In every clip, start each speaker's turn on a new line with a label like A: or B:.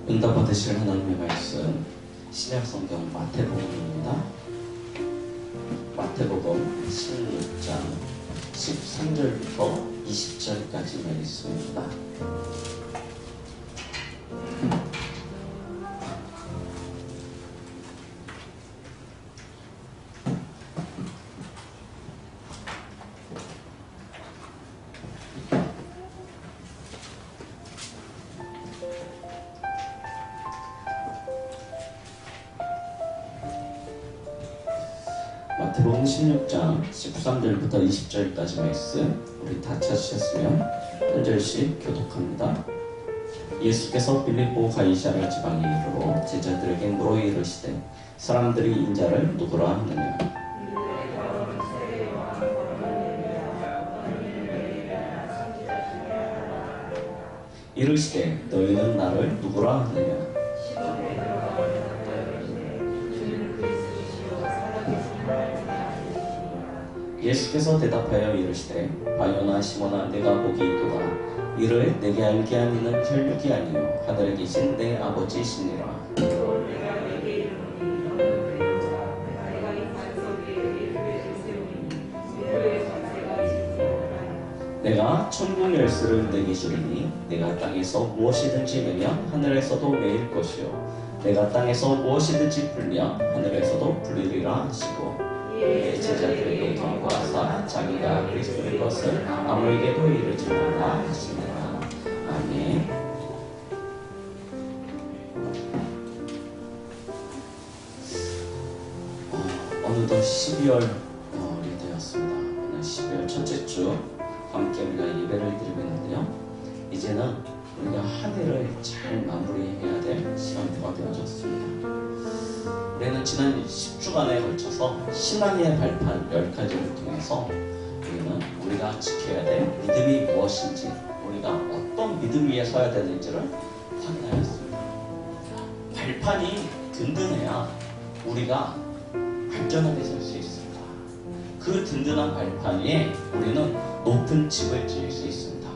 A: 응답 받으실 하나님의 말씀 신약성경 마태복음입니다. 마태복음 16장 13절부터 20절까지 말씀입니다. 마태복음 16장 13절부터 20절까지 말씀 우리 다 찾으셨으면 한 절씩 교독합니다. 예수께서 빌립보 가이사랴 지방에 이르러 제자들에게 물어 이르시되 사람들이 인자를 누구라 하느냐. 이르시되 너희는 나를 누구라 하느냐. 예수께서 대답하여 이르시되 바요나 시몬아 내가 복이 있도다. 이를 내게 알게 한 이는 혈육이 아니요 하늘에 계신 내 아버지시니라. 내가 천국 열쇠를 내게 주리니 내가 땅에서 무엇이든지 매면 하늘에서도 매일 것이요 내가 땅에서 무엇이든지 풀면 하늘에서도 풀리리라 하시고 제자들에게 경고하사 자기가 그리스도인 것을 아무에게도 이르지 말라 하시니라. 아멘. 어느덧 12월이 되었습니다. 오늘 12월 첫째 주 함께 우리가 예배를 드리고 있는데요. 이제는 우리가 한 해를 잘 마무리해야 될 시간표가 되어졌습니다. 우리는 지난 10주간에 걸쳐서 신앙의 발판 10가지를 통해서 우리는 우리가 지켜야 될 믿음이 무엇인지, 우리가 어떤 믿음 위에 서야 되는지를 확인하였습니다. 발판이 든든해야 우리가 안전하게 설 수 있습니다. 그 든든한 발판 위에 우리는 높은 집을 지을 수 있습니다.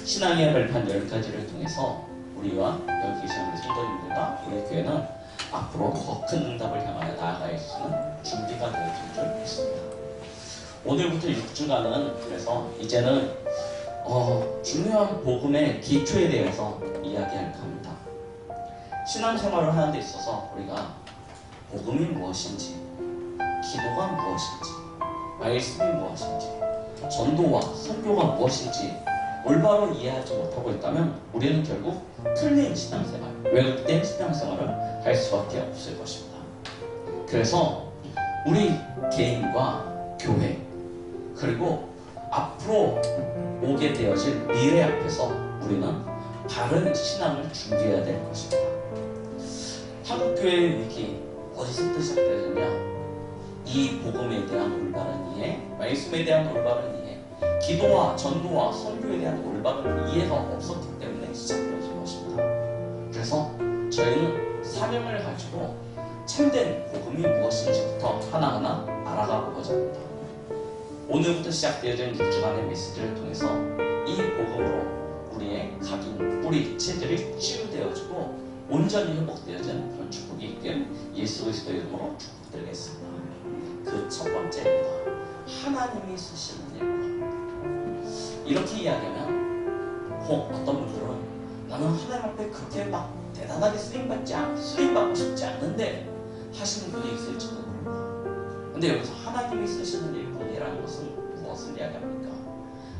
A: 신앙의 발판 10가지를 통해서 우리와 여기 계신 우리 성도님들과 우리 교회는 앞으로 더 큰 응답을 향하여 나아갈 수 있는 준비가 되어진 줄 믿습니다. 오늘부터 6주간은 그래서 이제는 중요한 복음의 기초에 대해서 이야기할까 합니다. 신앙생활을 하는 데 있어서 우리가 복음이 무엇인지, 기도가 무엇인지, 말씀이 무엇인지, 전도와 선교가 무엇인지 올바로 이해하지 못하고 있다면 우리는 결국 틀린 신앙생활, 왜곡된 신앙생활을 할 수밖에 없을 것입니다. 그래서 우리 개인과 교회 그리고 앞으로 오게 되어질 미래 앞에서 우리는 바른 신앙을 준비해야 될 것입니다. 한국교회의 위기 어디서부터 시작되느냐? 이 복음에 대한 올바른 이해, 말씀에 대한 올바른 이해, 기도와 전도와 선교에 대한 올바른 이해가 없었기 때문에 시작되어진 것입니다. 그래서 저희는 사명을 가지고 참된 복음이 무엇인지부터 하나하나 알아가고자 합니다. 오늘부터 시작되어진 6주간의 메시지를 통해서 이 복음으로 우리의 각인, 우리 지체들이 치유되어지고 온전히 회복되어지는 그런 축복이 있길 예수 그리스도의 이름으로 축복드리겠습니다. 그 첫 번째입니다. 하나님이 쓰시는 일꾼. 이렇게 이야기하면 어떤 분들은 나는 하나님 앞에 그렇게 막 대단하게 쓰임받고 싶지 않는데 하시는 분이 있을지도 모릅니다. 근데 여기서 하나님이 쓰시는 일꾼이라는 것은 무엇을 이야기합니까?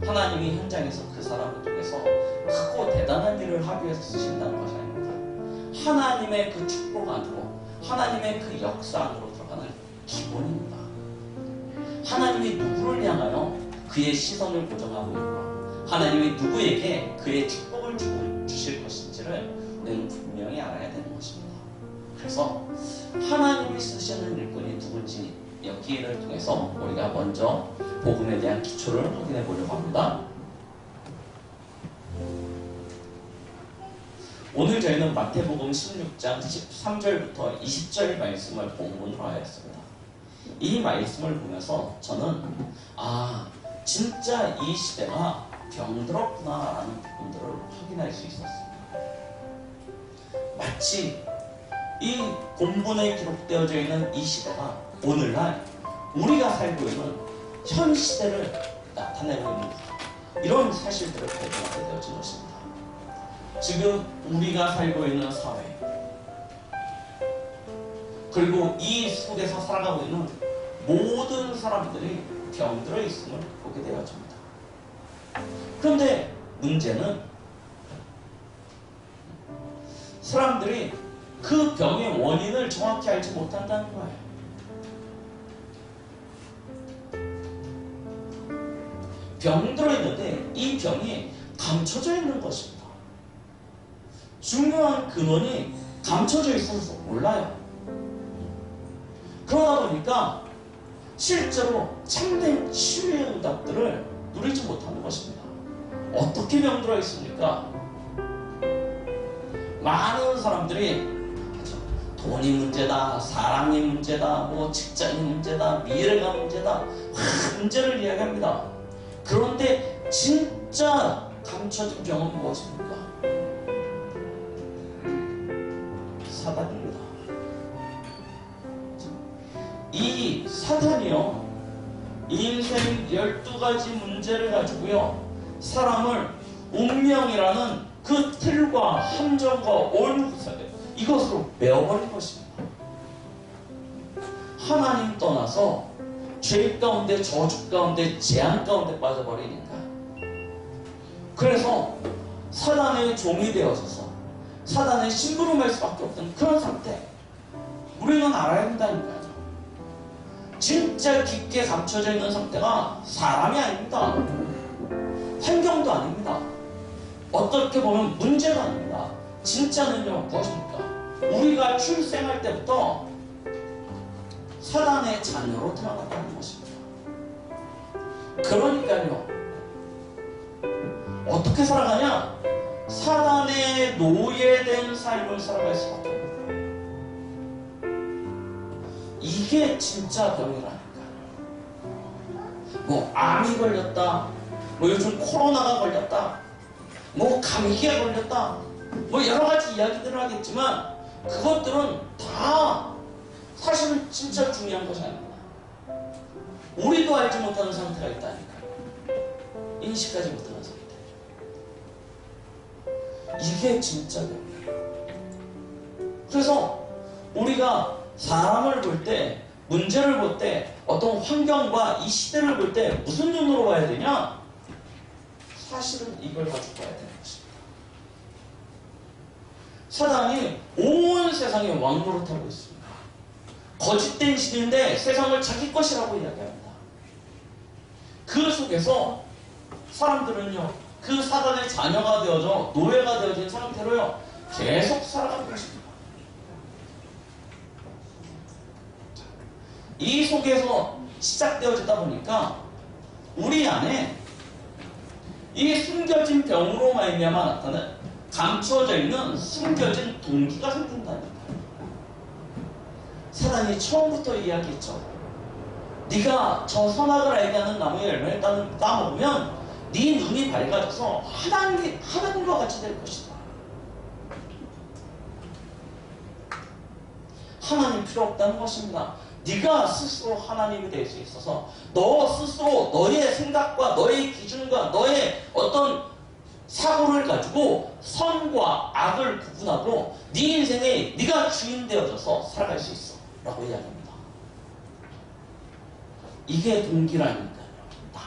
A: 하나님이 현장에서 그 사람을 통해서 크고 대단한 일을 하기 위해서 쓰신다는 것이 아닙니다. 하나님의 그 축복 안으로, 하나님의 그 역사 안으로 들어가는 기본입니다. 하나님이 누구를 향하여 그의 시선을 고정하고 있고 하나님이 누구에게 그의 축복을 주실 것인지를 우리는 분명히 알아야 되는 것입니다. 그래서 하나님이 쓰시는 일꾼이 누군지 여기를 통해서 우리가 먼저 복음에 대한 기초를 확인해 보려고 합니다. 오늘 저희는 마태복음 16장 13절부터 20절 말씀을 본문으로 하였습니다. 이 말씀을 보면서 저는 진짜 이 시대가 병들었구나 라는 부분들을 확인할 수 있었습니다. 마치 이 본문에 기록되어져 있는 이 시대가 오늘날 우리가 살고 있는 현 시대를 나타내고 있는 이런 사실들을 발견하게 되어진 것입니다. 지금 우리가 살고 있는 사회, 그리고 이 속에서 살아가고 있는 모든 사람들이 병들어 있음을 보게 되어집니다. 그런데 문제는 사람들이 그 병의 원인을 정확히 알지 못한다는 거예요. 병들어 있는데 이 병이 감춰져 있는 것입니다. 중요한 근원이 감춰져 있어서 몰라요. 그러다 보니까 실제로 참된 치유의 응답들을 누리지 못하는 것입니다. 어떻게 병들어 있습니까? 많은 사람들이 돈이 문제다, 사랑이 문제다, 뭐 직장이 문제다, 미래가 문제다, 문제를 이야기합니다. 그런데 진짜 감춰진 병은 무엇입니까? 사단입니다. 이 사단이요, 인생 12가지 문제를 가지고요, 사람을 운명이라는 그 틀과 함정과 올무구석에 이것으로 메어버린 것입니다. 하나님 떠나서 죄 가운데, 저주 가운데, 재앙 가운데 빠져버리니까. 그래서 사단의 종이 되어져서 사단의 심부름할 수밖에 없던 그런 상태. 우리는 알아야 한다니까요. 진짜 깊게 감춰져 있는 상태가 사람이 아닙니다. 환경도 아닙니다. 어떻게 보면 문제가 아닙니다. 진짜는요, 무엇입니까? 우리가 출생할 때부터 사단의 자녀로 태어났다는 것입니다. 그러니까요, 어떻게 살아가냐? 사단의 노예된 삶을 살아갈 수밖에 없어요. 이게 진짜 병이라니까요. 뭐 암이 걸렸다, 뭐 요즘 코로나가 걸렸다, 뭐 감기가 걸렸다, 뭐 여러 가지 이야기들을 하겠지만 그것들은 다 사실은 진짜 중요한 것이 아닙니다. 우리도 알지 못하는 상태가 있다니까요. 인식하지 못하는 상태. 이게 진짜 병이에요. 그래서 우리가 사람을 볼 때, 문제를 볼 때, 어떤 환경과 이 시대를 볼 때 무슨 눈으로 봐야 되냐? 사실은 이걸 가지고 봐야 되는 것입니다. 사단이 온 세상에 왕노릇하고 있습니다. 거짓된 신인데 세상을 자기 것이라고 이야기합니다. 그 속에서 사람들은요, 그 사단의 자녀가 되어져 노예가 되어진 상태로요, 계속 살아가는 것입니다. 이 속에서 시작되어지다 보니까 우리 안에 이 숨겨진 병으로 말미암아 나타난 감춰져 있는 숨겨진 동기가 생긴다니까요. 사단이 처음부터 이야기했죠. 네가 저 선악을 알게 하는 나무의 열매를 따먹으면 네 눈이 밝아져서 하나님과 같이 될 것이다. 하나님 필요 없다는 것입니다. 네가 스스로 하나님이 될 수 있어서 너 스스로 너의 생각과 너의 기준과 너의 어떤 사고를 가지고 선과 악을 구분하고 네 인생에 네가 주인 되어져서 살아갈 수 있어 라고 이야기합니다. 이게 동기라니까요. 나.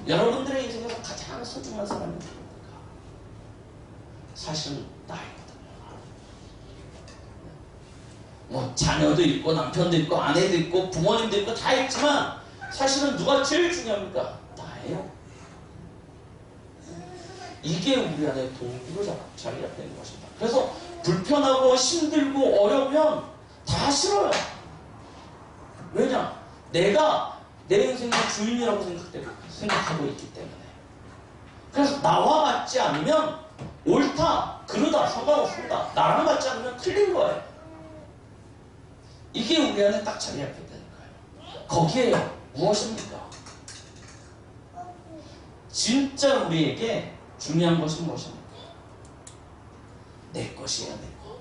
A: 여러분들의 인생에서 가장 소중한 사람이 누굽니까? 사실은 나이거든요. 뭐 자녀도 있고 남편도 있고 아내도 있고 부모님도 있고 다 있지만 사실은 누가 제일 중요합니까? 나예요. 이게 우리 안에 동기로 자리 잡는 것입니다. 그래서 불편하고 힘들고 어려우면 다 싫어요. 왜냐? 내가 내 인생의 주인이라고 생각하고 있기 때문에. 그래서 나와 맞지 않으면 옳다, 그러다, 상관없습니다. 나랑 맞지 않으면 틀린 거예요. 이게 우리 안에 딱 자리 잡게 되는 거예요. 거기에요. 무엇입니까? 진짜 우리에게 중요한 것은 무엇입니까? 내 것이에요, 내 것.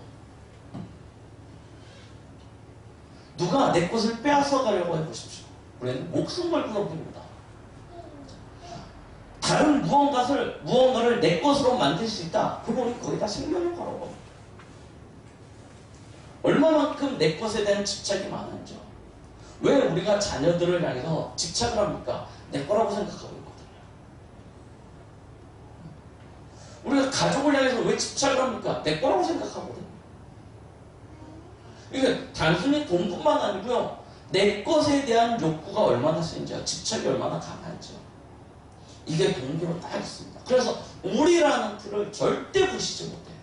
A: 누가 내 것을 빼앗아 가려고 해보십시오. 우리는 목숨 걸고 봅니다. 다른 무언가를 내 것으로 만들 수 있다. 그분이 거기다 생명을 걸어. 얼마만큼 내 것에 대한 집착이 많은지요. 왜 우리가 자녀들을 향해서 집착을 합니까? 내 거라고 생각하고 있거든요. 우리가 가족을 향해서 왜 집착을 합니까? 내 거라고 생각하거든요. 이게 단순히 돈뿐만 아니고요. 내 것에 대한 욕구가 얼마나 센지요. 집착이 얼마나 강한지요. 이게 동기로 딱 있습니다. 그래서 우리라는 틀을 절대 부시지 못해요.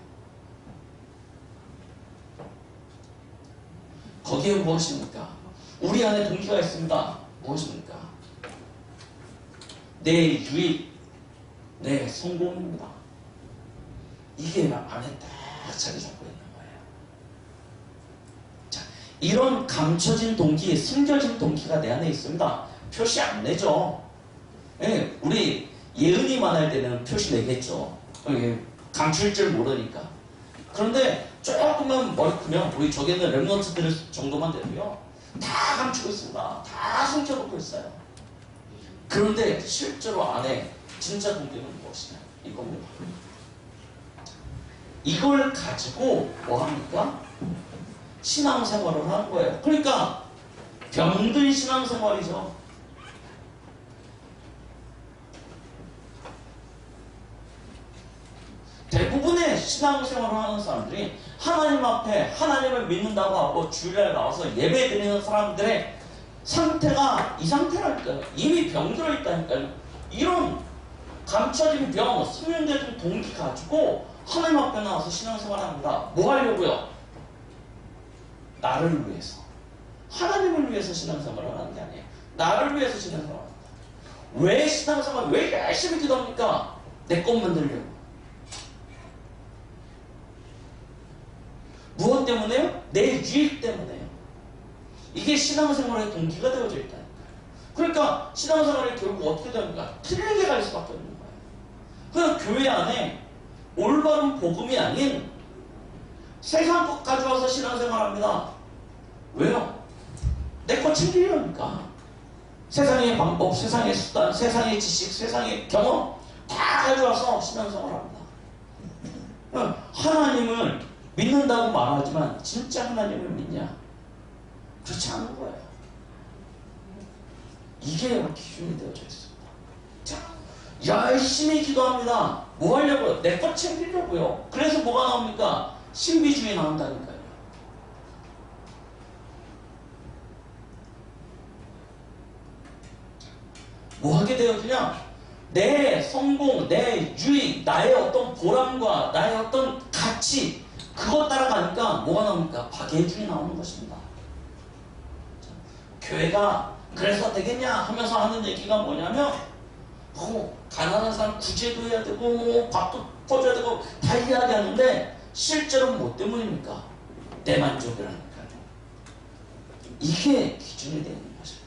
A: 거기에 무엇입니까? 우리 안에 동기가 있습니다. 무엇입니까? 내 유익, 내 성공입니다. 이게 안에 딱 자리 잡고 있는 거예요. 자, 이런 감춰진 동기, 숨겨진 동기가 내 안에 있습니다. 표시 안 내죠. 예, 우리 예은이만 할 때는 표시 내겠죠. 감출 줄 모르니까. 그런데 조금만 머리 크면 우리 저기는 랩런트들 정도만 돼도요. 다 감추고 있습니다. 다 숨겨놓고 있어요. 그런데 실제로 안에 진짜 동기는 무엇이냐? 이겁니다. 이걸 가지고 뭐합니까? 신앙생활을 하는 거예요. 그러니까 병든 신앙생활이죠. 대부분의 신앙생활을 하는 사람들이 하나님 앞에 하나님을 믿는다고 하고 주일에 나와서 예배 드리는 사람들의 상태가 이 상태라니까요. 이미 병들어 있다니까요. 이런 감춰진 병, 숙련된 동기 가지고 하나님 앞에 나와서 신앙생활을 합니다. 뭐 하려고요? 나를 위해서. 하나님을 위해서 신앙생활을 하는 게 아니에요. 나를 위해서 신앙생활을 합니다. 왜 신앙생활, 왜 열심히 기도합니까? 내 것 만들려고. 무엇 때문에요? 내 유익 때문에요. 이게 신앙생활의 동기가 되어져 있다니까요. 그러니까 신앙생활이 결국 어떻게 됩니까? 틀리게 갈 수밖에 없는 거예요. 그냥 교회 안에 올바른 복음이 아닌 세상 것 가져와서 신앙생활합니다. 왜요? 내 것 챙기려니까. 세상의 방법, 세상의 수단, 세상의 지식, 세상의 경험 다 가져와서 신앙생활합니다. 하나님을 믿는다고 말하지만 진짜 하나님을 믿냐? 그렇지 않은 거예요. 이게 기준이 되어져 있습니다. 자, 열심히 기도합니다. 뭐 하려고요? 내 것 챙기려고요. 그래서 뭐가 나옵니까? 신비주의 나온다니까요. 뭐 하게 되어지냐? 내 성공, 내 유익, 나의 어떤 보람과 나의 어떤 가치, 그것 따라가니까 뭐가 나옵니까? 박애주의 나오는 것입니다. 자, 교회가 그래서 되겠냐 하면서 하는 얘기가 뭐냐면 가난한 사람 구제도 해야 되고 밥도 퍼줘야 되고 다 이야기하는데 실제로는 뭐 때문입니까? 내 만족이라니까요. 이게 기준이 되는 것입니다.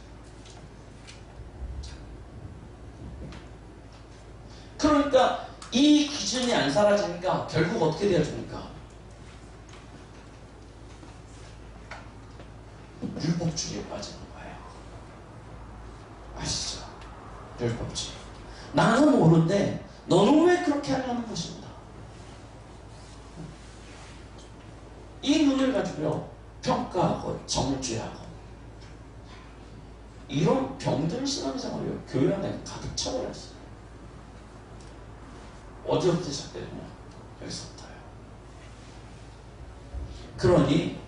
A: 그러니까 이 기준이 안 사라지니까 결국 어떻게 되어집니까? 율법주의에 빠지는 거예요. 아시죠? 율법주의. 나는 옳은데 너는 왜 그렇게 하려는 것입니다. 이 눈을 가지고요. 평가하고 정죄하고 이런 병든 신앙생활이 교회 안에 가득 차버렸어요. 어디부터 시작되느냐? 여기서부터요. 그러니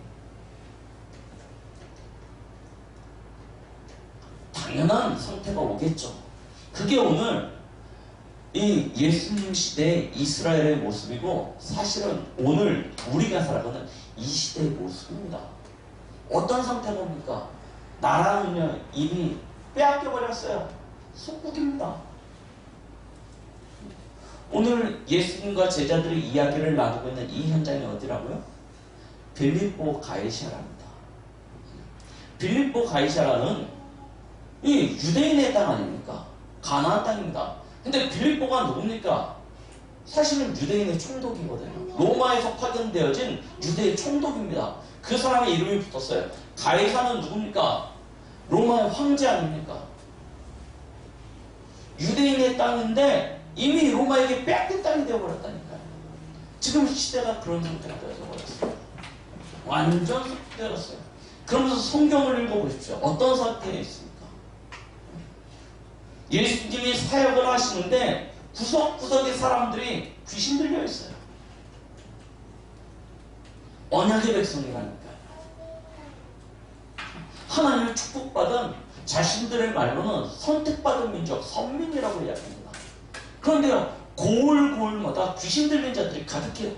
A: 당연한 상태가 오겠죠. 그게 오늘 이 예수님 시대의 이스라엘의 모습이고 사실은 오늘 우리가 살아가는 이 시대의 모습입니다. 어떤 상태가 옵니까? 나라는요 이미 빼앗겨버렸어요. 속국입니다. 오늘 예수님과 제자들이 이야기를 나누고 있는 이 현장이 어디라고요? 빌립보 가이사라입니다. 빌립보 가이사라는 이 유대인의 땅 아닙니까? 가나안 땅입니다. 근데 빌립보가 누굽니까? 사실은 유대인의 총독이거든요. 로마에서 파견되어진 유대의 총독입니다. 그 사람의 이름이 붙었어요. 가이사는 누굽니까? 로마의 황제 아닙니까? 유대인의 땅인데 이미 로마에게 빼앗긴 땅이 되어버렸다니까요. 지금 시대가 그런 상태가 되어버렸어요. 완전 섞여버렸어요. 그러면서 성경을 읽어보십시오. 어떤 상태에 있습니까? 예수님이 사역을 하시는데 구석구석의 사람들이 귀신 들려 있어요. 언약의 백성이라니까요. 하나님을 축복받은 자신들의 말로는 선택받은 민족, 선민이라고 이야기합니다. 그런데요, 고을고을마다 귀신 들린 자들이 가득해요.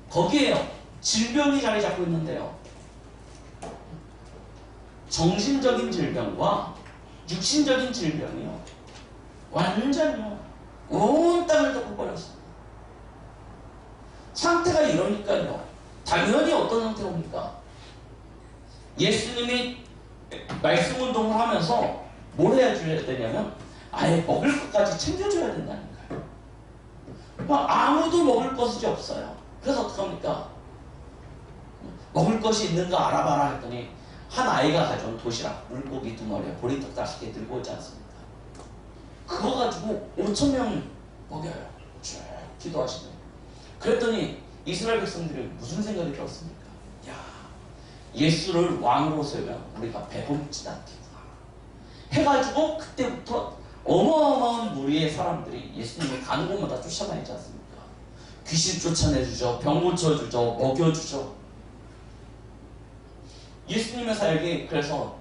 A: 거기에요, 질병이 자리 잡고 있는데요. 정신적인 질병과 육신적인 질병이요, 완전히요, 온 땅을 덮어버렸습니다. 상태가 이러니까요, 당연히 어떤 상태가 옵니까? 예수님이 말씀 운동을 하면서 뭘 해줘야 되냐면 아예 먹을 것까지 챙겨줘야 된다니까요. 아무도 먹을 것이 없어요. 그래서 어떡합니까? 먹을 것이 있는가 알아봐라 했더니 한 아이가 가져온 도시락, 물고기 2마리에 보리떡 5개 들고 오지 않습니까? 그거 가지고 5,000명 먹여요. 쭉 기도하시네요. 그랬더니 이스라엘 백성들이 무슨 생각이 들었습니까? 야, 예수를 왕으로 세우면 우리가 배고프지 않겠구나 해가지고 그때부터 어마어마한 무리의 사람들이 예수님이 가는 곳마다 쫓아다니지 않습니까? 귀신 쫓아내주죠, 병 고쳐주죠, 먹여주죠. 예수님의 사역이, 그래서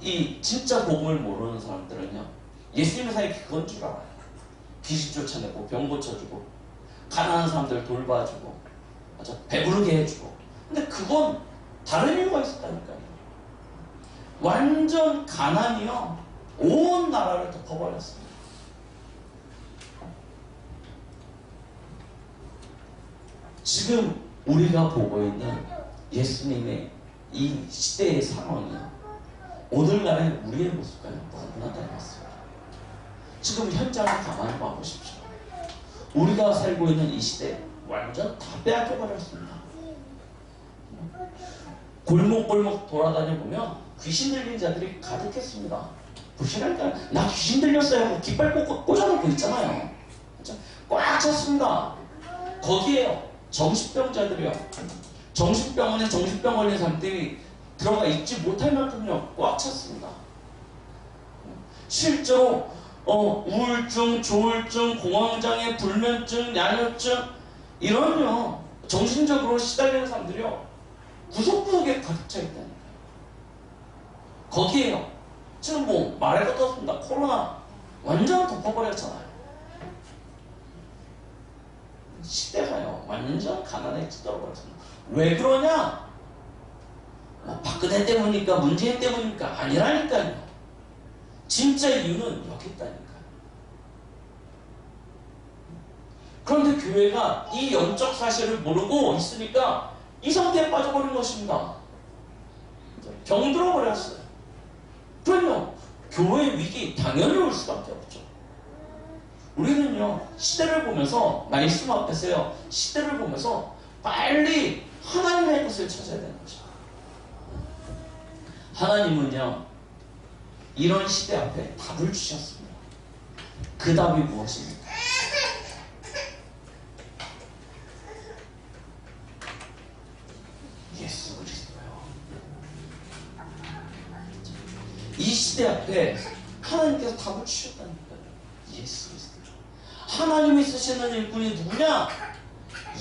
A: 이 진짜 복음을 모르는 사람들은요, 예수님의 사역이 그건 줄 알아요. 귀신 쫓아내고 병 고쳐주고 가난한 사람들 돌봐주고 배부르게 해주고. 근데 그건 다른 이유가 있었다니까요. 완전 가난이요, 온 나라를 덮어버렸습니다. 지금 우리가 보고 있는 예수님의 이 시대의 상황이 오늘날의 우리의 모습과는 너무나 닮았습니다. 지금 현장을 가만히 봐보십시오. 우리가 살고 있는 이 시대 완전 다 빼앗겨버렸습니다. 골목골목 돌아다녀 보면 귀신 들린 자들이 가득했습니다. 보시라니까, 나 귀신 들렸어요 하고 깃발 꽂아놓고 있잖아요. 꽉 찼습니다. 거기에요, 정신병자들이요, 정신병원에 정신병 걸린 사람들이 들어가 있지 못할 만큼요 꽉 찼습니다. 실제로 우울증, 조울증, 공황장애, 불면증, 야뇨증, 이런요 정신적으로 시달리는 사람들이요 구석구석에 가득 차 있다니까요. 거기에요, 지금 뭐 말할 것도 없습니다. 코로나 완전 덮어버렸잖아요. 시대가요 완전 가난에 찌들어버렸습니다. 왜 그러냐? 박근혜 때문이니까, 문재인 때문이니까 아니라니까요. 진짜 이유는 여기 있다니까요. 그런데 교회가 이 영적 사실을 모르고 있으니까 이 상태에 빠져버린 것입니다. 병들어 버렸어요. 그럼요, 교회의 위기 당연히 올 수밖에 없죠. 우리는요 시대를 보면서, 말씀 앞에서요 시대를 보면서 빨리 하나님의 뜻을 찾아야 되는 거죠. 하나님은요 이런 시대 앞에 답을 주셨습니다. 그 답이 무엇입니까? 예수 그리스도요. 이 시대 앞에 하나님께서 답을 주셨다니까요. 예수 그리스도. 하나님이 쓰시는 일꾼이 누구냐?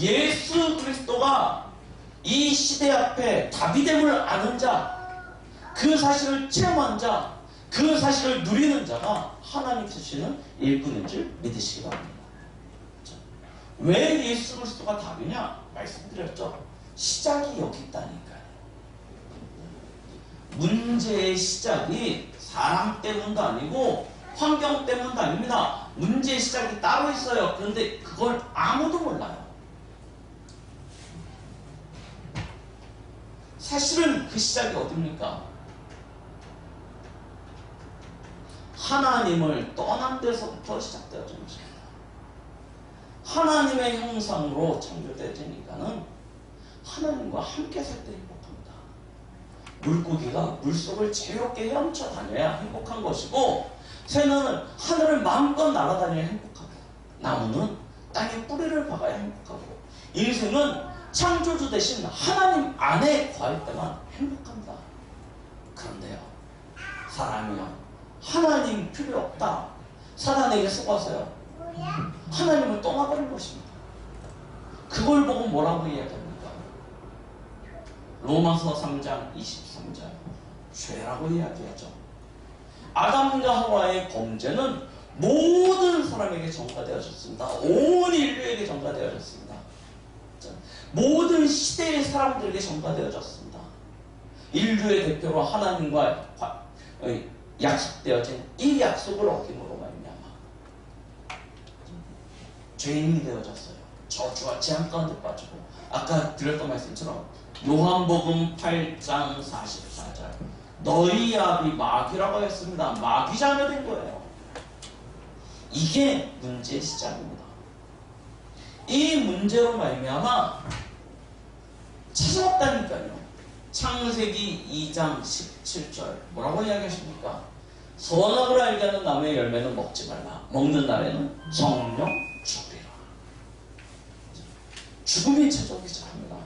A: 예수 그리스도가 이 시대 앞에 답이 됨을 아는 자, 그 사실을 체험한 자, 그 사실을 누리는 자가 하나님 쓰시는 일꾼인 줄 믿으시기 바랍니다. 왜 예수 그리스도가 답이냐? 말씀드렸죠. 시작이 여기 있다니까요. 문제의 시작이 사람 때문도 아니고 환경 때문도 아닙니다. 문제의 시작이 따로 있어요. 그런데 그걸 아무도 몰라요. 사실은 그 시작이 어딥니까? 하나님을 떠난 데서부터 시작되어진 것입니다. 하나님의 형상으로 창조되니까는 하나님과 함께 살 때 행복합니다. 물고기가 물속을 자유롭게 헤엄쳐 다녀야 행복한 것이고, 새는 하늘을 마음껏 날아다녀야 행복합니다. 나무는 땅에 뿌리를 박아야 행복하고, 인생은 창조주 대신 하나님 안에 거할 때만 행복합니다. 그런데요, 사람이요, 하나님 필요 없다, 사단에게 속아서요, 하나님을 떠나버린 것입니다. 그걸 보고 뭐라고 이야기합니까? 로마서 3장 23절 죄라고 이야기하죠. 아담과 하와의 범죄는 모든 사람에게 전가되어졌습니다. 온 인류에게 전가되어졌습니다. 모든 시대의 사람들에게 전가되어졌습니다. 인류의 대표로 하나님과 약속되어진 이 약속을 어김으로 말미암아 죄인이 되어졌어요. 저주와 재앙 가운데 빠지고, 아까 드렸던 말씀처럼 요한복음 8장 44절 너희 아비 마귀라고 했습니다. 마귀 자녀 된 거예요. 이게 문제의 시작입니다. 이 문제로 말미암아 찾아왔다니까요. 창세기 2장 17절 뭐라고 이야기하십니까? 선악을 알게 하는 나무의 열매는 먹지 말라. 먹는 날에는 정령 죽으리라. 죽음이 찾아오기 시작합니다.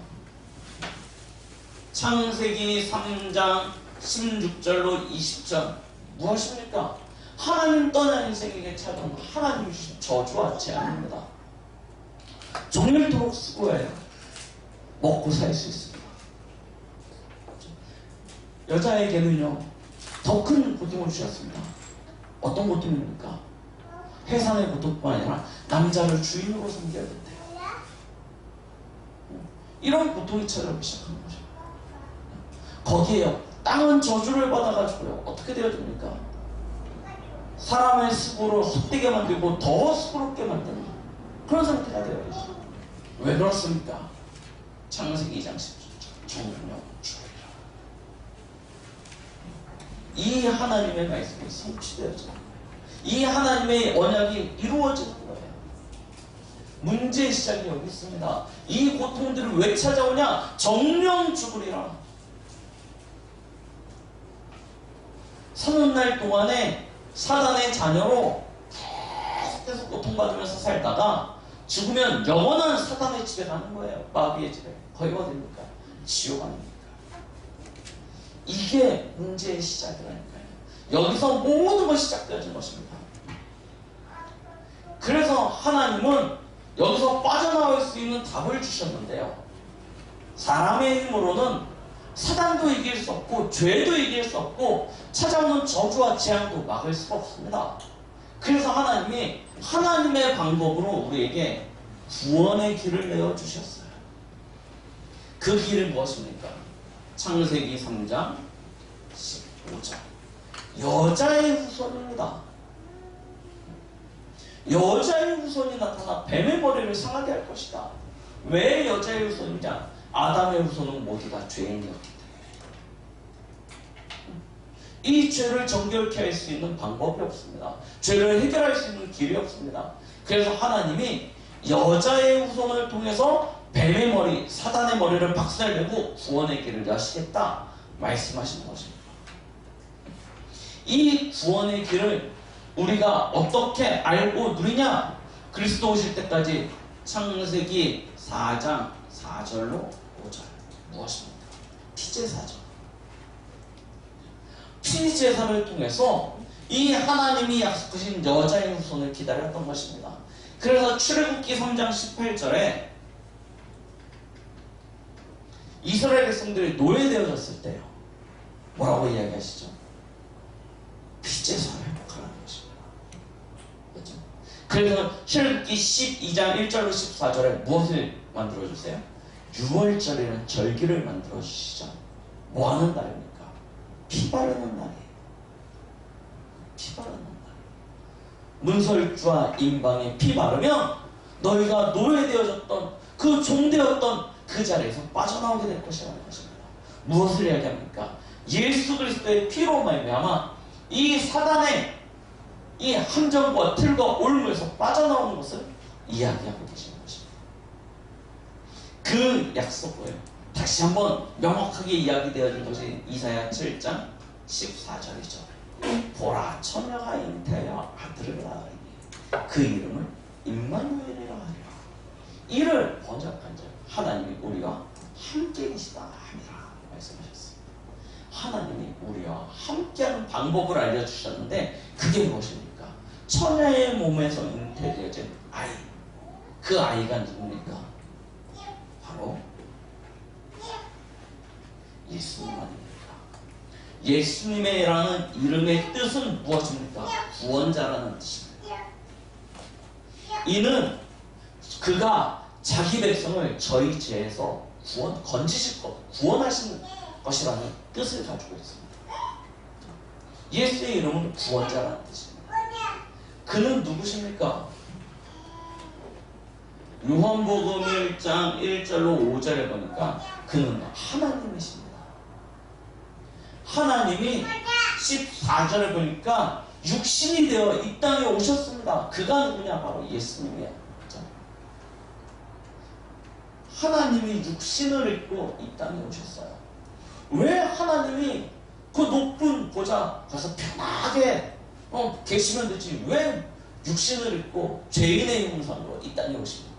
A: 창세기 3장 16절로 20절 무엇입니까? 하나님 떠난 인생에게 찾아온 하나님 주신 저주와 재앙입니다. 정밀토록 수고해요. 먹고 살 수 있습니다. 여자에게는요, 더 큰 고통을 주셨습니다. 어떤 고통입니까? 해산의 고통뿐만 아니라 남자를 주인으로 섬겨야 된대요. 이런 고통이 찾아오기 시작하는 거죠. 거기에요, 땅은 저주를 받아가지고요, 어떻게 되어집니까? 사람의 수고를 헛되게 만들고 더 수고롭게 만드는 그런 상태가 되어야죠. 왜 그렇습니까? 창세기 2장 17절 정령 죽으리라. 이 하나님의 말씀이 성취되어져, 이 하나님의 언약이 이루어지는 거예요. 문제의 시작이 여기 있습니다. 이 고통들을 왜 찾아오냐? 정령 죽으리라. 사는 날 동안에 사단의 자녀로 계속해서 고통받으면서 살다가 죽으면 영원한 사단의 집에 가는 거예요. 마귀의 집에. 거기가 어딥니까? 지옥 아닙니까? 이게 문제의 시작이라니까요. 여기서 모든 것이 시작되어진 것입니다. 그래서 하나님은 여기서 빠져나올 수 있는 답을 주셨는데요, 사람의 힘으로는 사단도 이길 수 없고 죄도 이길 수 없고 찾아오는 저주와 재앙도 막을 수가 없습니다. 그래서 하나님이 하나님의 방법으로 우리에게 구원의 길을 내어주셨어요. 그 길은 무엇입니까? 창세기 3장 15절 여자의 후손입니다. 여자의 후손이 나타나 뱀의 머리를 상하게 할 것이다. 왜 여자의 후손이냐? 아담의 후손은 모두 다 죄인이었기 때문에. 이 죄를 정결케 할 수 있는 방법이 없습니다. 죄를 해결할 수 있는 길이 없습니다. 그래서 하나님이 여자의 후손을 통해서 뱀의 머리, 사단의 머리를 박살내고 구원의 길을 여시겠다 말씀하시는 것입니다. 이 구원의 길을 우리가 어떻게 알고 누리냐? 그리스도 오실 때까지 창세기 4장 4절로 5절 무엇입니까? 피제사죠. 피제사를 통해서 이 하나님이 약속하신 여자의 후손을 기다렸던 것입니다. 그래서 출애굽기 3장 18절에 이스라엘 백성들이 노예되어졌을 때요, 뭐라고 이야기하시죠? 피제사를 회복하라는 것입니다. 그렇죠? 그래서 출애굽기 12장 1절로 14절에 무엇을 만들어주세요? 6월절에는 절기를 만들어주시죠. 뭐 하는 날입니까? 피 바르는 날이에요. 피 바르는 날. 문설주와 임방에 피 바르면 너희가 노예되어졌던 그 종되었던 그 자리에서 빠져나오게 될 것이라는 것입니다. 무엇을 이야기합니까? 예수 그리스도의 피로 말미암아 이 사단의 이 함정과 틀과 올무에서 빠져나오는 것을 이야기하고 계시는 것입니다. 그 약속을 다시 한번 명확하게 이야기되어진 것이 이사야 7장 14절이죠. 보라, 처녀가 잉태하여 아들을 낳으리니 그 이름을 임마누엘이라 하리라. 이를 번역한 자 하나님이 우리와 함께 계시다 하니라 말씀하셨습니다. 하나님이 우리와 함께하는 방법을 알려주셨는데 그게 무엇입니까? 처녀의 몸에서 잉태되어진 아이. 그 아이가 누굽니까? 바로 예수님 아닙니까? 예수님이라는 이름의 뜻은 무엇입니까? 구원자라는 뜻입니다. 이는 그가 자기 백성을 저희 죄에서 건지실 것, 구원하시는 것이라는 뜻을 가지고 있습니다. 예수의 이름은 구원자라는 뜻입니다. 그는 누구십니까? 요한복음 1장 1절로 5절에 보니까 그는 하나님이십니다. 하나님이 14절에 보니까 육신이 되어 이 땅에 오셨습니다. 그가 누구냐? 바로 예수님이에요. 하나님이 육신을 입고 이 땅에 오셨어요. 왜 하나님이 그 높은 보좌 가서 편하게 계시면 되지 왜 육신을 입고 죄인의 형상으로 이 땅에 오십니까?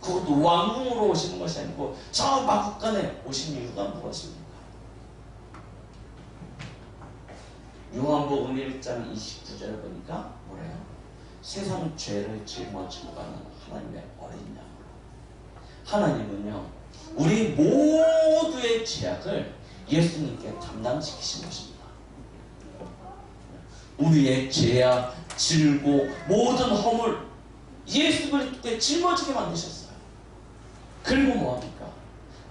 A: 그것도 왕궁으로 오시는 것이 아니고 저 마국간에 오신 이유가 무엇입니까? 요한복음 1장 29절에 보니까 뭐래요? 세상 죄를 짊어지고 가는 하나님의 어린 양으로. 하나님은요 우리 모두의 죄악을 예수님께 담당시키신 것입니다. 우리의 죄악, 질고 모든 허물 예수 그리스도께 짊어지게 만드셨어요. 그리고 뭐합니까?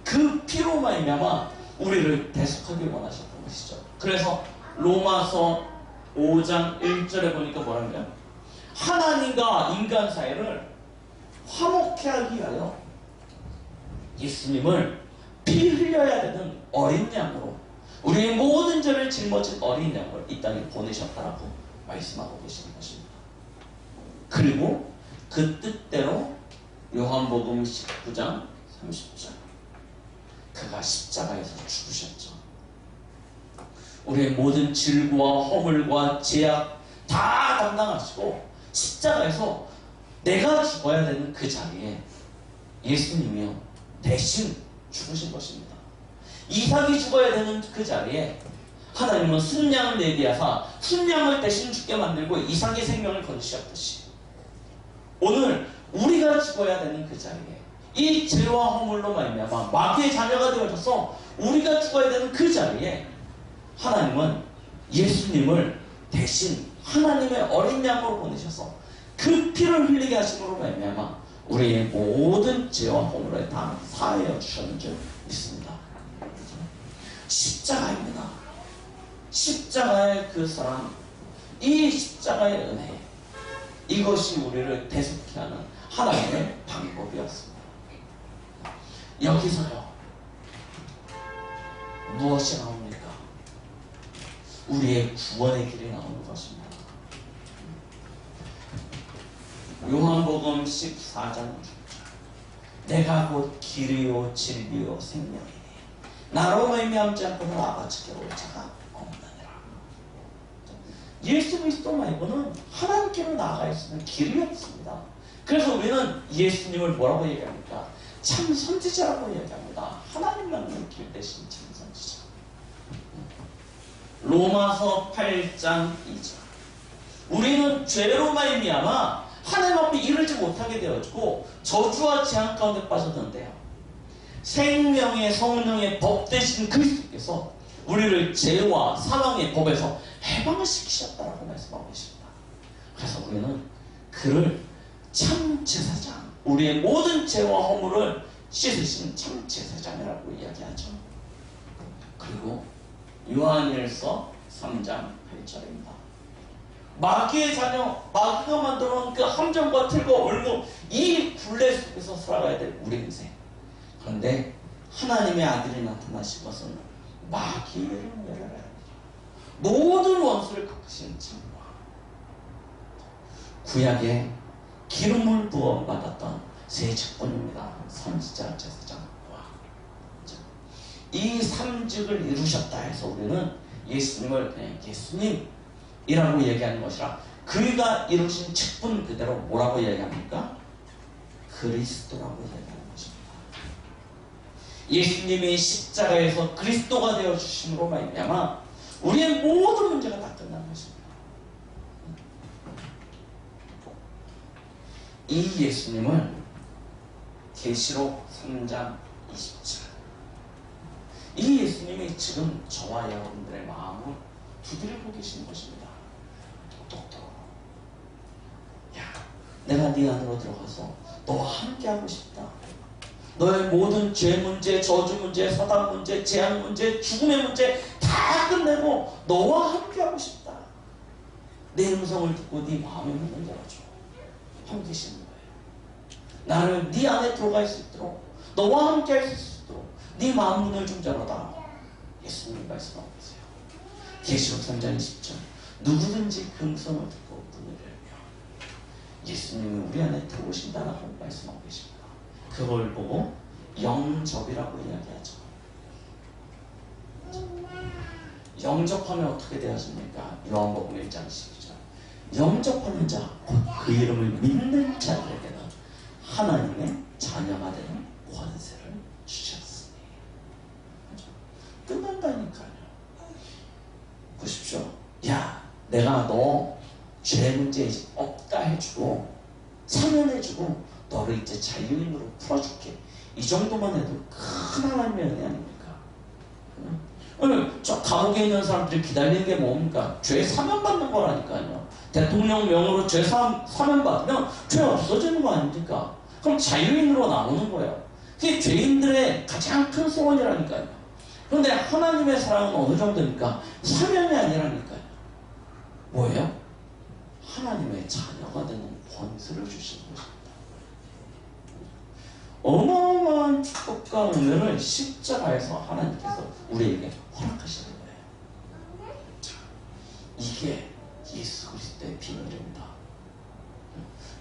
A: 그 피로 말미암아 우리를 대속하길 원하셨던 것이죠. 그래서 로마서 5장 1절에 보니까 뭐라고요? 하나님과 인간 사이를 화목케 하기 위하여 예수님을 피 흘려야 되는 어린 양으로 우리의 모든 죄를 짊어진 어린 양을 이 땅에 보내셨다라고 말씀하고 계시는 것입니다. 그리고 그 뜻대로 요한복음 19장 30절 그가 십자가에서 죽으셨죠. 우리의 모든 질과 허물과 죄악 다 담당하시고 십자가에서 내가 죽어야 되는 그 자리에 예수님이요 대신 죽으신 것입니다. 이삭이 죽어야 되는 그 자리에 하나님은 순양을 내비하사 순양을 대신 죽게 만들고 이삭의 생명을 거두셨듯이 오늘 우리가 죽어야 되는 그 자리에 이 죄와 허물로 말미암아 마귀의 자녀가 되어져서 우리가 죽어야 되는 그 자리에 하나님은 예수님을 대신 하나님의 어린 양으로 보내셔서 그 피를 흘리게 하심으로 말미암아 우리의 모든 죄와 허물을 다 사하여 주셨는 줄 믿습니다. 십자가입니다. 십자가의 그 사랑, 이 십자가의 은혜, 이것이 우리를 대속케 하는 하나님의 방법이었습니다. 여기서요 무엇이 나옵니까? 우리의 구원의 길이 나오는 것입니다. 요한복음 14장 6절 내가 곧 길이요 진리요 생명이니 나로 말미암지 않고는 아버지께로 올 자가 없느니라. 예수 그리스도 말고는 하나님께로 나아갈 수 있는 길이 없습니다. 그래서 우리는 예수님을 뭐라고 얘기합니까? 참 선지자라고 얘기합니다. 하나님만은 길 대신 참 선지자. 로마서 8장 2절 우리는 죄로 말미암아 하나님 앞에 이르지 못하게 되어지고 저주와 재앙 가운데 빠졌는데요 생명의 성령의 법 대신 그리스도께서 우리를 죄와 사망의 법에서 해방시키셨다라고 말씀하고 계십니다. 그래서 우리는 그를 참 제사장, 우리의 모든 죄와 허물을 씻으신 참 제사장이라고 이야기하죠. 그리고 요한일서 3장 8절입니다. 마귀의 자녀, 마귀가 만들어놓은 그 함정과 틀과 올무 이 굴레 속에서 살아가야 될 우리 인생. 그런데 하나님의 아들이 나타나신 것은 마귀를 멸하라. 모든 원수를 꺾으신 진화. 구약에 기름을 부어 받았던 세 직분입니다. 선지자, 제사장. 이 삼직을 이루셨다 해서 우리는 예수님을 그냥 예수님이라고 얘기하는 것이라, 그가 이루신 직분 그대로 뭐라고 얘기합니까? 그리스도라고 얘기하는 것입니다. 예수님이 십자가에서 그리스도가 되어주심으로 말미암아 우리의 모든 문제가 다 끝난 것입니다. 이 예수님을 계시록 3장 20절, 이 예수님이 지금 저와 여러분들의 마음을 두드리고 계신 것입니다. 똑똑똑. 야, 내가 네 안으로 들어가서 너와 함께하고 싶다. 너의 모든 죄 문제, 저주 문제, 사단 문제, 재앙 문제, 죽음의 문제 다 끝내고 너와 함께하고 싶다. 내 음성을 듣고 네 마음의 문을 열어줘. 함께 계시는 거예요. 나를 네 안에 들어갈 수 있도록, 너와 함께할 수 있도록 네 마음 문을 좀 열어라. 예수님 말씀하고 계세요. 계시록 3장 20절. 누구든지 그 음성을 듣고 문을 열며 예수님이 우리 안에 들어오신다라고 말씀하고 계십니다. 그걸 보고 영접이라고 이야기하죠. 영접하면 어떻게 되어집니까? 요한복음 1장 12절. 영접하는 자, 곧 그 이름을 믿는 자들에게는 하나님의 자녀가 되는 권세를 주셨으니. 끝난다니까요. 보십시오. 야, 내가 너 죄 문제 이제 없다 해주고 사면해주고 너를 이제 자유인으로 풀어줄게. 이 정도만 해도 큰 하나님의 은혜 아닙니까? 저 감옥에 있는 사람들이 기다리는 게 뭡니까? 죄 사면받는 거라니까요. 대통령명으로 죄 사면받으면 죄 없어지는 거 아닙니까? 그럼 자유인으로 나오는 거예요. 그게 죄인들의 가장 큰 소원이라니까요. 그런데 하나님의 사랑은 어느 정도입니까? 사면이 아니라니까요. 뭐예요? 하나님의 자녀가 되는 권세를 주시는 것입니다. 어마어마한 축복과 은혜를 십자가에서 하나님께서 우리에게 허락하시는 거예요. 자, 이게 예수 그리스도의 비밀입니다.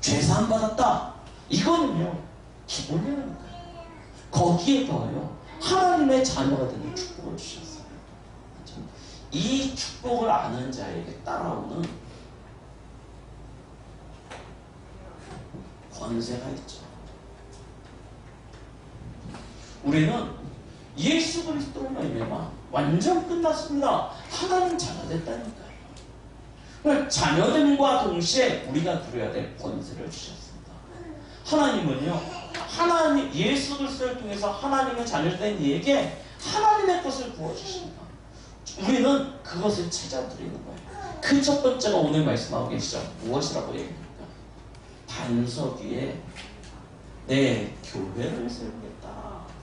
A: 죄사함 받았다. 이거는요, 기본이라니까요. 거기에 더하여 하나님의 자녀가 되는 축복을 주셨어요. 이 축복을 아는 자에게 따라오는 권세가 있죠. 우리는 예수 그리스도로 말미암아 완전 끝났습니다. 하나님 자녀 됐다니까요. 자녀됨과 동시에 우리가 누려야 될 권세를 주셨습니다. 하나님은요, 하나님 예수 그리스도를 통해서 하나님의 자녀된 이에게 하나님의 것을 부어주십니다. 우리는 그것을 찾아드리는 거예요. 그 첫 번째가 오늘 말씀하고 계시죠. 무엇이라고 얘기합니까? 반석 위에 내 교회를 세우겠다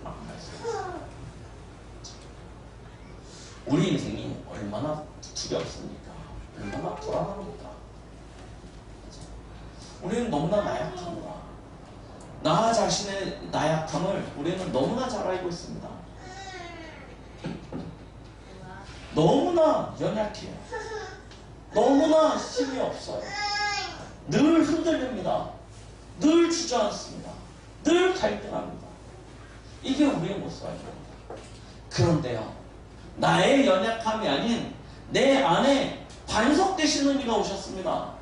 A: 라고 말씀하셨어요. 우리 인생이 얼마나 두렵습니까? 얼마나 불안합니까? 우리는 너무나 나약합니다. 나 자신의 나약함을 우리는 너무나 잘 알고 있습니다. 너무나 연약해요. 너무나 힘이 없어요. 늘 흔들립니다. 늘 주저앉습니다. 늘 갈등합니다. 이게 우리의 모습입니다. 그런데요, 나의 연약함이 아닌 내 안에 반석 되시는 이가 오셨습니다.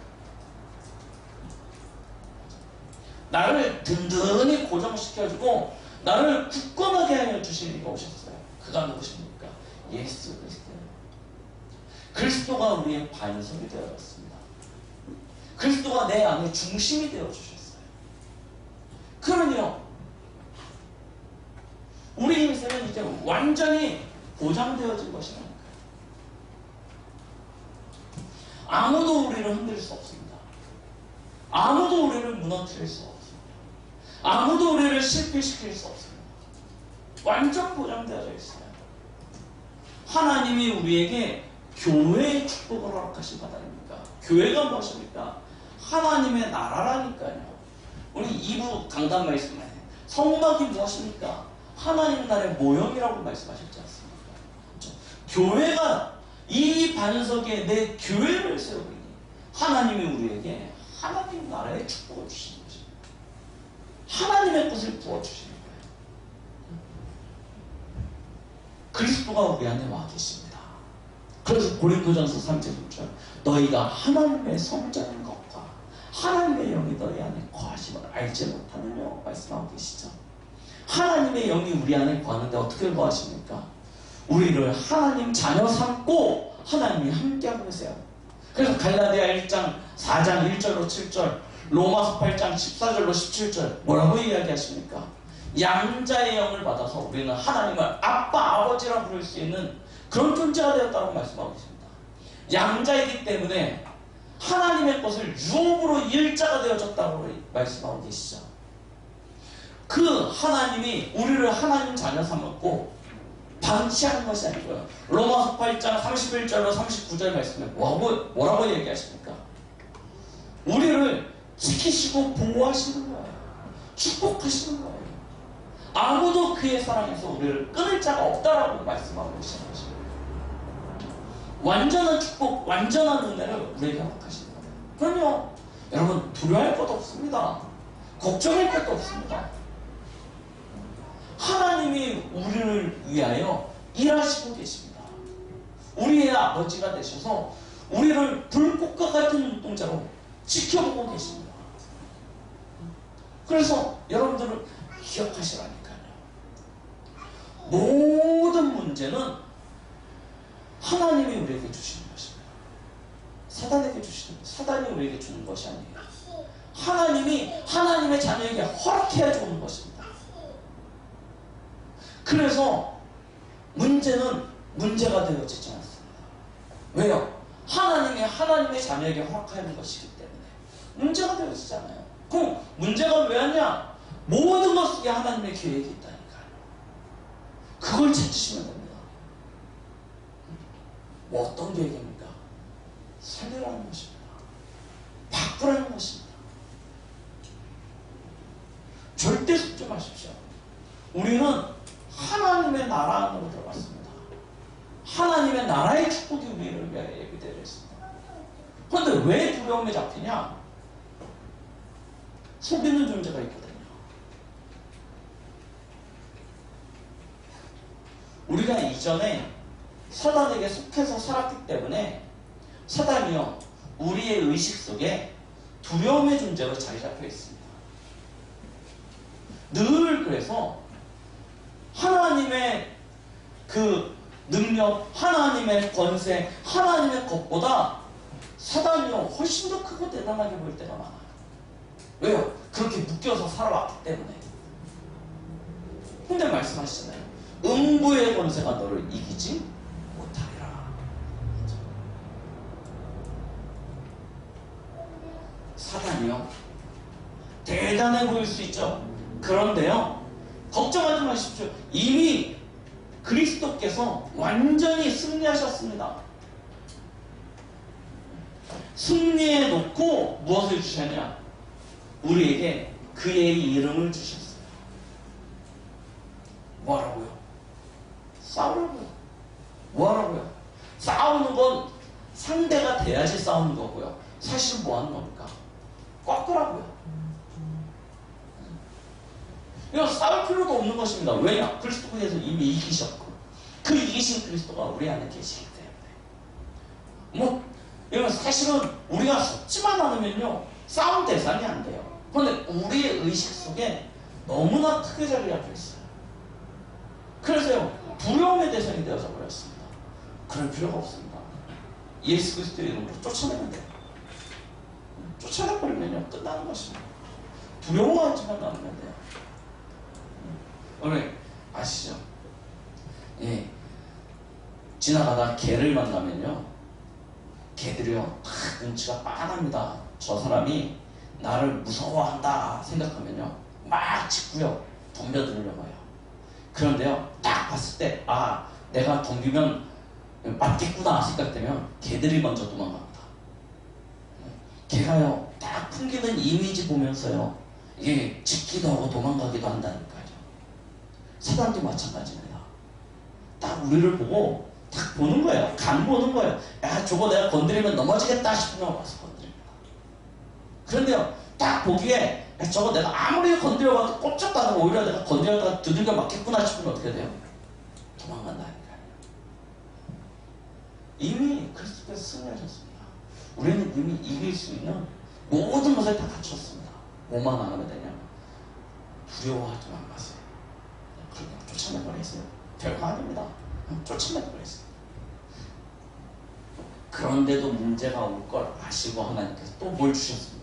A: 나를 든든히 고정시켜주고 나를 굳건하게 하여 주시는 이가 오셨어요. 그가 누구십니까? 예수 그리스도예요. 그리스도가 우리의 반석이 되어졌습니다. 그리스도가 내 안에 중심이 되어주셨어요. 그러면요, 우리 인생은 이제 완전히 보장되어진 것이라니까요. 아무도 우리를 흔들 수 없습니다. 아무도 우리를 무너뜨릴 수 없습니다. 아무도 우리를 실패시킬 수 없습니다. 완전 보장되어져 있어요. 하나님이 우리에게 교회의 축복을 허락하신 바다입니까? 교회가 무엇입니까? 하나님의 나라라니까요. 우리 2부 강단 말씀에 성막이 무엇입니까? 하나님 나라의 모형이라고 말씀하셨지 않습니까? 그렇죠? 교회가 이 반석에 내 교회를 세우니 하나님이 우리에게 하나님 나라의 축복을 주시는 것입니다. 하나님의 뜻을 부어주시는 거예요. 그리스도가 우리 안에 와 계십니다. 그래서 고린도전서 3장 6절 너희가 하나님의 성자인 것과 하나님의 영이 너희 안에 거하심을 알지 못하느냐 말씀하고 계시죠. 하나님의 영이 우리 안에 거하는데 어떻게 거하십니까? 우리를 하나님 자녀 삼고 하나님이 함께하고 계세요. 그래서 갈라디아 1장 4장 1절로 7절 로마서 8장 14절로 17절 뭐라고 이야기하십니까? 양자의 영을 받아서 우리는 하나님을 아빠 아버지라 부를 수 있는 그런 존재가 되었다고 말씀하고 계십니다. 양자이기 때문에 하나님의 것을 유업으로 일자가 되어졌다고 말씀하고 계시죠. 그 하나님이 우리를 하나님 자녀 삼았고 방치하는 것이 아니고요. 로마서 8장 31절로 39절 말씀에 뭐라고 얘기하십니까? 우리를 지키시고 보호하시는 거예요. 축복하시는 거예요. 아무도 그의 사랑에서 우리를 끊을 자가 없다라고 말씀하고 계시는 것입니다. 완전한 축복, 완전한 은혜를 우리에게 허락하시는 거예요. 그럼요. 여러분 두려워할 것도 없습니다. 걱정할 것도 없습니다. 하나님이 우리를 위하여 일하시고 계십니다. 우리의 아버지가 되셔서 우리를 불꽃과 같은 눈동자로 지켜보고 계십니다. 그래서 여러분들은 기억하시라니까요. 모든 문제는 하나님이 우리에게 주시는 것입니다. 사단에게 주시는 것, 사단이 우리에게 주는 것이 아니에요. 하나님이 하나님의 자녀에게 허락해야 주는 것입니다. 그래서 문제는 문제가 되어지지 않습니다. 왜요? 하나님의 자녀에게 허락하는 것이기 때문에 문제가 되어지잖아요. 그럼 문제가 왜 왔냐? 모든 것 속에 하나님의 계획이 있다니까요. 그걸 찾으시면 됩니다. 뭐 어떤 계획입니까? 살리라는 것입니다. 바꾸라는 것입니다. 절대 속지 마십시오. 우리는 하나님의 나라 안으로 들어갔습니다. 하나님의 나라의 축복이 우리를 위하여 예비되어 있습니다. 그런데 왜 두려움에 잡히냐? 속이는 존재가 있거든요. 우리가 이전에 사단에게 속해서 살았기 때문에 사단이요 우리의 의식 속에 두려움의 존재로 자리 잡혀 있습니다. 늘 그래서 하나님의 그 능력, 하나님의 권세, 하나님의 것보다 사단이요 훨씬 더 크고 대단하게 보일 때가 많아요. 왜요? 그렇게 묶여서 살아왔기 때문에. 근데 말씀하시잖아요. 음부의 권세가 너를 이기지 못하리라. 사단이요 대단해 보일 수 있죠. 그런데요 걱정하지 마십시오. 이미 그리스도께서 완전히 승리하셨습니다. 승리해 놓고 무엇을 주셨냐? 우리에게 그의 이름을 주셨어요. 뭐라고요? 싸우라고요. 뭐라고요? 싸우는 건 상대가 돼야지 싸우는 거고요. 사실 뭐 하는 겁니까? 꺾으라고요. 이건 싸울 필요도 없는 것입니다. 왜냐? 그리스도께서 이미 이기셨고 그 이기신 그리스도가 우리 안에 계시기 때문에 이건 사실은 우리가 속지만 않으면요 싸움 대상이 안 돼요. 그런데 우리의 의식 속에 너무나 크게 자리 잡혀 있어요. 그래서요 두려움의 대상이 되어서 버렸습니다. 그럴 필요가 없습니다. 예수 그리스도의 이름으로 쫓아내면 돼요. 쫓아내버리면요 끝나는 것입니다. 두려워하지만 않으면 돼요. 오늘 아시죠? 예, 지나가다 개를 만나면요 개들이요 다 눈치가 빤합니다. 저 사람이 나를 무서워한다 생각하면요 막 짖고요 덤벼들려고 해요. 그런데요 딱 봤을 때 아 내가 덤비면 맞겠구나 생각되면 개들이 먼저 도망갑니다. 개가요 딱 풍기는 이미지 보면서요 이게 짖기도 하고 도망가기도 한다니까요. 사단도 마찬가지입니다. 딱 우리를 보고 딱 보는 거예요. 간 보는 거예요. 야 저거 내가 건드리면 넘어지겠다 싶으면 와서 건드립니다. 그런데요, 딱 보기에 저거 내가 아무리 건드려봐도 꼼짝도 안 하고 오히려 내가 건드렸다가 두들겨 맞겠구나 싶으면 어떻게 돼요? 도망간다니까요. 이미 그리스도께서 승리하셨습니다. 우리는 이미 이길 수 있는 모든 것을 다 갖췄습니다. 뭐만 안 하면 되냐? 두려워하지만 마세요. 그냥 쫓아내버리세요. 별거 아닙니다. 쫓아내버리세요. 그런데도 문제가 올 걸 아시고 하나님께서 또 뭘 주셨습니까?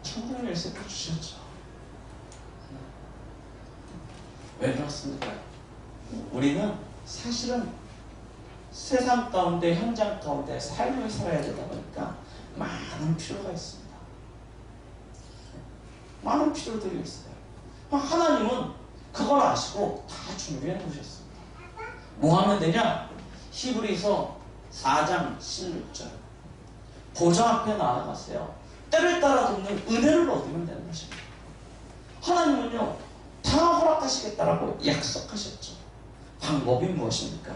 A: 천국의 열쇠를 주셨죠. 왜 그렇습니까? 우리는 사실은 세상 가운데, 현장 가운데 삶을 살아야 되다 보니까 많은 필요가 있습니다. 많은 필요들이 있어요. 하나님은 그걸 아시고 다 준비해 놓으셨습니다. 뭐 하면 되냐? 히브리서 4장 16절. 보좌 앞에 나아가세요. 때를 따라 돕는 은혜를 얻으면 되는 것입니다. 하나님은요, 다 허락하시겠다라고 약속하셨죠. 방법이 무엇입니까?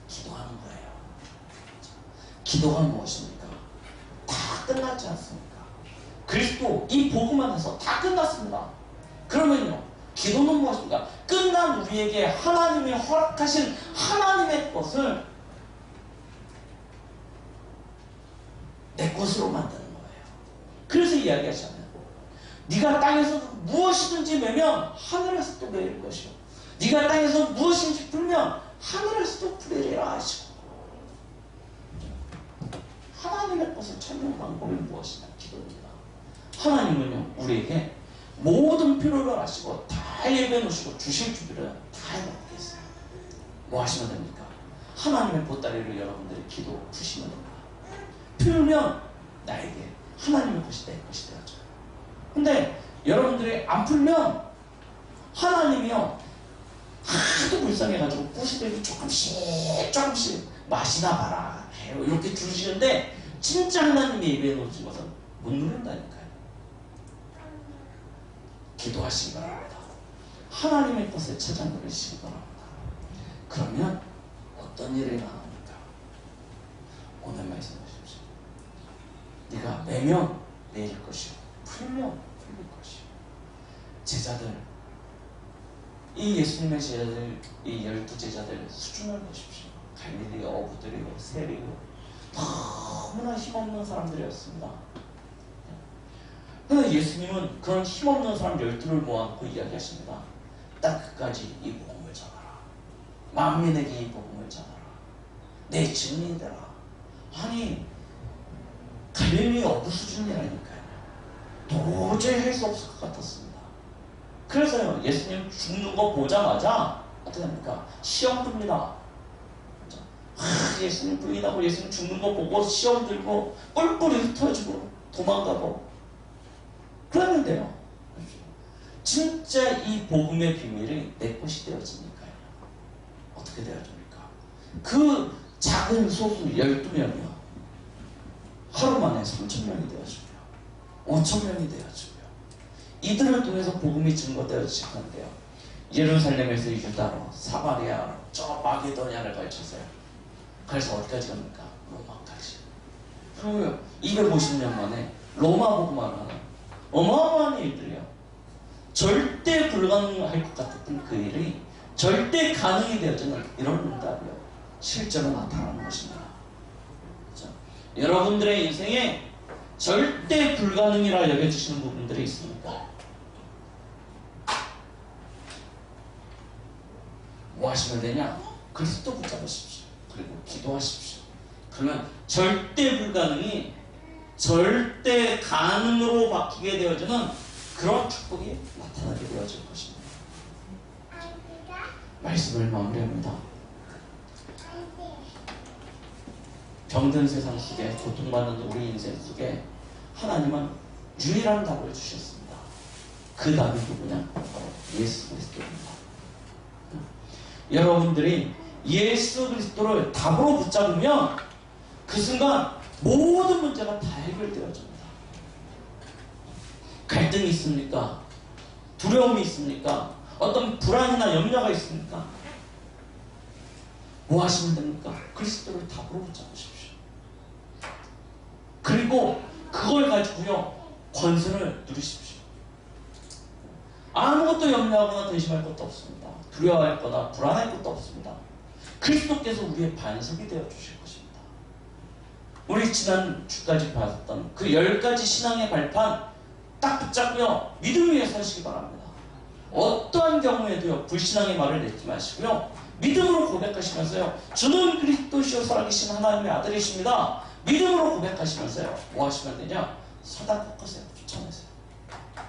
A: 기도하는 거예요. 기도가 무엇입니까? 다 끝났지 않습니까? 그리스도 이 복음 안에서 다 끝났습니다. 그러면요, 기도는 무엇입니까? 끝난 우리에게 하나님이 허락하신 하나님의 것을 내 것으로 만드는 거예요. 그래서 이야기하잖아요. 네가 땅에서 무엇이든지 매면 하늘에서 또 매일 것이요. 네가 땅에서 무엇인지 풀면 하늘에서도 풀리리라 하시고, 하나님의 것을 찾는 방법이 무엇이냐? 기도입니다. 하나님은요, 우리에게 모든 필요를 아시고 다 예배해 놓으시고 주실 준비를 다 해놓고 계세요. 뭐 하시면 됩니까? 하나님의 보따리를 여러분들이 기도 푸시면 됩니다. 풀면 나에게 하나님의 것이 내 것이 되어져. 근데 여러분들이 안 풀면 하나님이요, 하도 불쌍해가지고 뿌시대로 조금씩 마시나 봐라 해요. 이렇게 주시는데 진짜 하나님의 예배에 놓친 것은 못 누른다니까요. 기도하시기 바랍니다. 하나님의 것을 찾아 누리시기 바랍니다. 그러면 어떤 일이 나옵니까? 오늘 말씀하십시오. 네가 매면 매일 것이요, 풀면 풀릴 것이요. 제자들, 이 예수님의 제자들, 이 12제자들 수준을 보십시오. 갈릴리 어부들이고 세리고 너무나 힘없는 사람들이었습니다. 그런데 예수님은 그런 힘없는 사람 12를 모아놓고 이야기하십니다. 땅끝까지 이 복음을 전하라. 만민에게 이 복음을 전하라. 내 증인이 되라. 아니, 갈릴리 어부 수준이라니까요. 도저히 할 수 없을 것 같았습니다. 그래서요, 예수님 죽는 거 보자마자 어떻게 합니까? 시험 듭니다. 예수님 부인하고 예수님 죽는 거 보고 시험 들고 뿔뿔이 흩어지고 도망가고 그랬는데요, 진짜 이 복음의 비밀이 내 것이 되어집니까요? 어떻게 되어집니까? 그 작은 소수 12명이요, 하루 만에 3,000명이 되어지고요, 5,000명이 되어지고요, 이들을 통해서 복음이 증거되어지는데요, 예루살렘에서 유다로, 사마리아로, 저 마게도냐를 걸쳐서요. 그래서 어디까지 갑니까? 로마까지. 그리고 250년 만에 로마 복음을 하는 어마어마한 일들이요. 절대 불가능할 것 같았던 그 일이 절대 가능이 되어지는 이런 응답이요, 실제로 나타나는 것입니다. 그렇죠? 여러분들의 인생에 절대 불가능이라 여겨주시는 부분들이 있습니까? 뭐 하시면 되냐? 그리스도 붙잡으십시오. 그리고 기도하십시오. 그러면 절대 불가능이 절대 가능으로 바뀌게 되어지는 그런 축복이 나타나게 되어질 것입니다. 말씀을 마무리합니다. 병든 세상 속에, 고통받는 우리 인생 속에 하나님은 유일한 답을 주셨습니다. 그 답이 누구냐? 바로 예수 그리스도입니다. 여러분들이 예수 그리스도를 답으로 붙잡으면 그 순간 모든 문제가 다 해결되어집니다. 갈등이 있습니까? 두려움이 있습니까? 어떤 불안이나 염려가 있습니까? 뭐 하시면 됩니까? 그리스도를 답으로 붙잡으십시오. 그리고 그걸 가지고요 권세를 누리십시오. 아무것도 염려하거나 근심할 것도 없습니다. 두려워할 거나 불안할 것도 없습니다. 그리스도께서 우리의 반석이 되어 주실 것입니다. 우리 지난 주까지 봤던 그 10가지 신앙의 발판 딱 붙잡고요 믿음 위에 서시기 바랍니다. 어떠한 경우에도요 불신앙의 말을 내지 마시고요 믿음으로 고백하시면서요 주는 그리스도시요 살아계신 하나님의 아들이십니다. 믿음으로 고백하시면서요 뭐 하시면 되냐? 사단 꺾으세요. 쫓아내세요.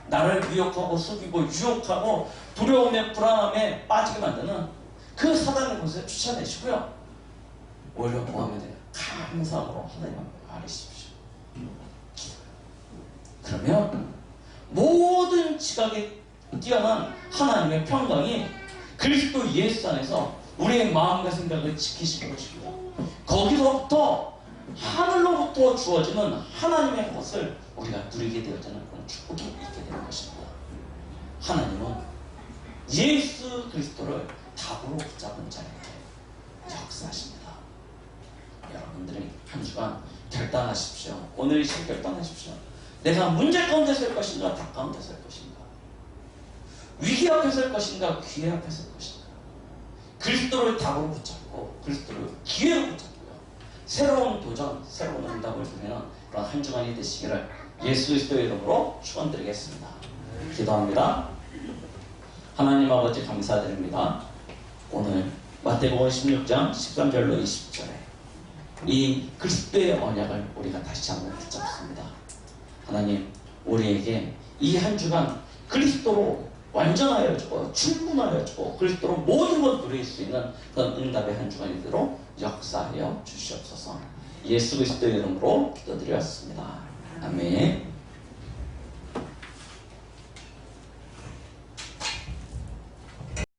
A: 나를 미혹하고 속이고 유혹하고 두려움에 불안함에 빠지게 만드는 그 사단의 곳에 쫓아내시고요 오히려 뭐 하면 돼요? 감사함으로 하나님 앞에 아뢰십시오. 그러면 모든 지각에 뛰어난 하나님의 평강이 그리스도 예수 안에서 우리의 마음과 생각을 지키실 것입니다. 거기서부터 하늘로부터 주어지는 하나님의 것을 우리가 누리게 되어지는 그런 축복이 있게 되는 것입니다. 하나님은 예수 그리스도를 답으로 붙잡은 자에게 역사하십니다. 여러분들이 한 주간 결단하십시오. 오늘 이 시간 결단하십시오. 내가 문제 가운데 설 것인가 답 가운데 설 것인가, 위기 앞에 설 것인가 기회 앞에 설 것인가. 그리스도를 답으로 붙잡고 그리스도를 기회로 붙잡고요 새로운 도전, 새로운 응답을 누리는 그런 한 주간이 되시기를 예수 그리스도의 이름으로 축원드리겠습니다. 기도합니다. 하나님 아버지 감사드립니다. 오늘 마태복음 16장 13절로 20절에 이 그리스도의 언약을 우리가 다시 한번 붙잡습니다. 하나님, 우리에게 이 한 주간 그리스도로 완전하여 주고 충분하여 주고 그리스도로 모든 것 누릴 수 있는 그런 응답의 한 주간이 되도록 역사하여 주시옵소서. 예수 그리스도의 이름으로 기도드렸습니다. 아멘.